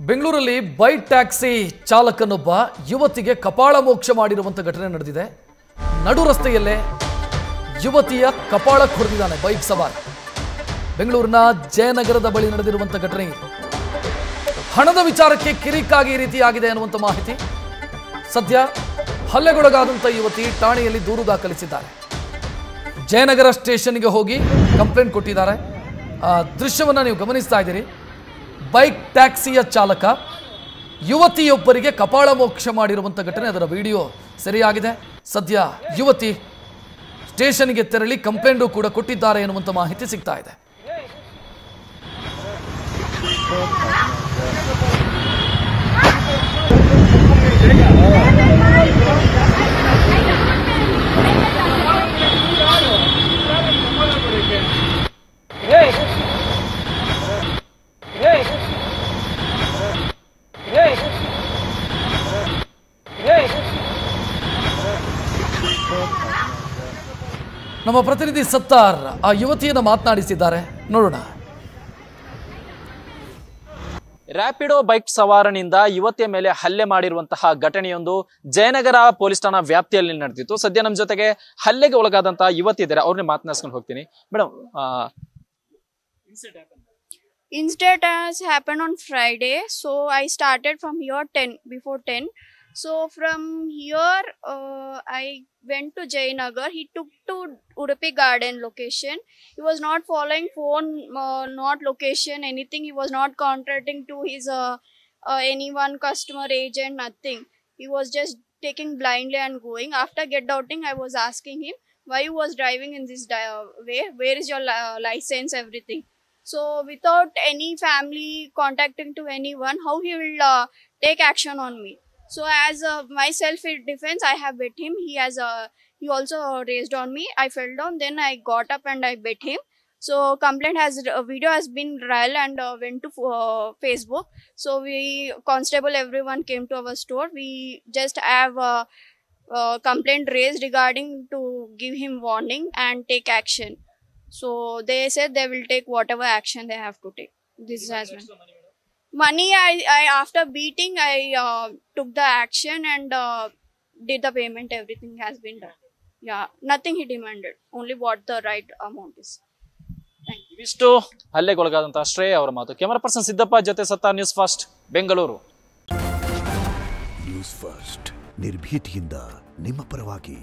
ಬೆಂಗಳೂರಲ್ಲಿ bike taxi ಚಾಲಕನೊಬ್ಬ ಯುವತಿಗೆ ಕಪಾಳ ಮೋಕ್ಷ ಮಾಡಿರುವಂತ ಘಟನೆ ನಡೆದಿದೆ. ನಡು ರಸ್ತೆಯಲ್ಲೇ ಯುವತಿಯ ಕಪಾಳ ಹೊಡೆದಿದ್ದಾನೆ ಬೈಕ್ ಸವಾರ. ಬೆಂಗಳೂರಿನ ಜಯನಗರದ ಬಳಿ ನಡೆದಿರುವಂತ ಘಟನೆ ಇದು. ಹಣದ ವಿಚಾರಕ್ಕೆ ಕಿರಿಕಾಗಿ ಈ ರೀತಿಯಾಗಿದೆ ಅನ್ನುವಂತ ಮಾಹಿತಿ. ಸದ್ಯ ಹಲ್ಲೆಗೊಳಗಾದಂತ ಯುವತಿ ಠಾಣೆಯಲ್ಲಿ ದೂರು ದಾಖಲಿಸಿದ್ದಾರೆ. ಜಯನಗರ ಸ್ಟೇಷನ್ಗೆ ಹೋಗಿ ಕಂಪ್ಲೇಂಟ್ ಕೊಟ್ಟಿದ್ದಾರೆ. ದೃಶ್ಯವನ್ನು ನೀವು ಗಮನಿಸ್ತಾ ಇದ್ದೀರಿ. ಬೈಕ್ ಟ್ಯಾಕ್ಸಿಯ ಚಾಲಕ ಯುವತಿಯೊಬ್ಬರಿಗೆ ಕಪಾಳ ಮೋಕ್ಷ ಮಾಡಿರುವಂಥ ಘಟನೆ, ಅದರ ವಿಡಿಯೋ ಸರಿಯಾಗಿದೆ. ಸದ್ಯ ಯುವತಿ ಸ್ಟೇಷನ್ಗೆ ತೆರಳಿ ಕಂಪ್ಲೇಂಟು ಕೂಡ ಕೊಟ್ಟಿದ್ದಾರೆ ಎನ್ನುವಂಥ ಮಾಹಿತಿ ಸಿಗ್ತಾ ಇದೆ. ನಮ್ಮ ಪ್ರತಿನಿಧಿ ಸತ್ತಾರ್ ಆ ಯುವತಿಯನ್ನು ಮಾತನಾಡಿಸಿದ್ದಾರೆ, ನೋಡೋಣ. ರ್ಯಾಪಿಡೋ ಬೈಕ್ ಸವಾರನಿಂದ ಯುವತಿಯ ಮೇಲೆ ಹಲ್ಲೆ ಮಾಡಿರುವಂತಹ ಘಟನೆಯೊಂದು ಜಯನಗರ ಪೊಲೀಸ್ ಠಾಣಾ ವ್ಯಾಪ್ತಿಯಲ್ಲಿ ನಡೆದಿತ್ತು. ಸದ್ಯ ನಮ್ಮ ಜೊತೆಗೆ ಹಲ್ಲೆಗೆ ಒಳಗಾದಂತಹ ಯುವತಿ ಇದ್ದಾರೆ, ಅವ್ರನ್ನೇ ಮಾತನಾಡಿಸ್ಕೊಂಡು ಹೋಗ್ತೀನಿ. Madam, Incident has happened on Friday, so I started from here before 10. So from here I went to Jayanagar. He took to Udupi Garden location. He was not following phone, not location, anything. He was not contacting to his anyone, customer, agent, nothing. He was just taking blindly and going. After get outing, I was asking him why he was driving in this way. Where is your license, everything. So without any family contacting to anyone, how he will take action on me? So as my self-defense, I have bit him. He also raised on me. I fell down. Then I got up and I bit him. So video has been trial and went to Facebook. So constable, everyone came to our store. We just have a complaint raised regarding to give him warning and take action. So they said they will take whatever action they have to take. This has been money. I after beating, I took the action and did the payment. Everything has been done. Yeah, nothing he demanded. Only what the right amount is. Thank you. ಇವಿಷ್ಟು ಹಲ್ಲೆಗೊಳಗಾದಂತಹ ಶ್ರೇಯ ಅವರ ಮಾತು. Camera person Siddappa ಜೊತೆ Sattar, news first Bengaluru. News first ನಿರ್ಭೀತಿಯಿಂದ ನಿಮ್ಮ ಪರವಾಗಿ.